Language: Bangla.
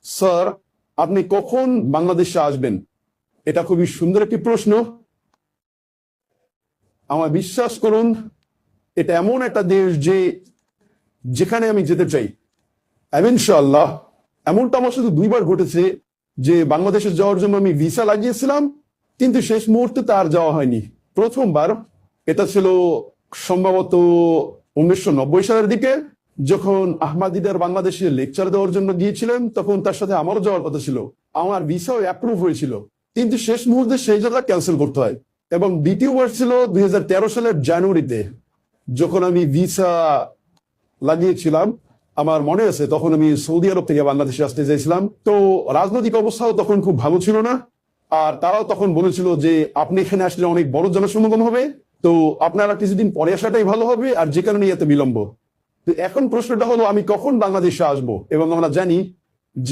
স্যার, আপনি কখন বাংলাদেশে আসবেন? এটা খুবই সুন্দর একটি প্রশ্ন। আমার বিশ্বাস করুন, এটা এমন একটা দেশ যেখানে আমি যেতে চাই। ইনশাআল্লাহ। এমনটা আমার সাথে দুইবার ঘটেছে যে বাংলাদেশে যাওয়ার জন্য আমি ভিসা লাগিয়েছিলাম, কিন্তু শেষ মুহূর্তে তার যাওয়া হয়নি। প্রথমবার এটা ছিল সম্ভবত 1990 সালের দিকে, যখন আহমাদিদার বাংলাদেশে লেকচার দেওয়ার জন্য গিয়েছিলেন, তখন তার সাথে আমারও যাওয়ার কথা ছিল। আমার ভিসাও অ্যাপ্রুভ হয়েছিল, কিন্তু শেষ মুহূর্তে সেই জায়গা ক্যান্সেল করতে হয়। এবং দ্বিতীয়বার ছিল 2013 সালের জানুয়ারিতে, যখন আমি ভিসা লাগিয়েছিলাম। আমার মনে আছে তখন আমি সৌদি আরব থেকে বাংলাদেশে আসতে চাইছিলাম। তো রাজনৈতিক অবস্থাও তখন খুব ভালো ছিল না, আর তারাও তখন বলেছিল যে আপনি এখানে আসলে অনেক বড় জনসমাগম হবে, তো আপনারা কিছুদিন পরে আসাটাই ভালো হবে, আর যে কারণে এত বিলম্ব। তো এখন প্রশ্নটা হলো, আমি কখন বাংলাদেশে আসবো? এবং আমরা জানি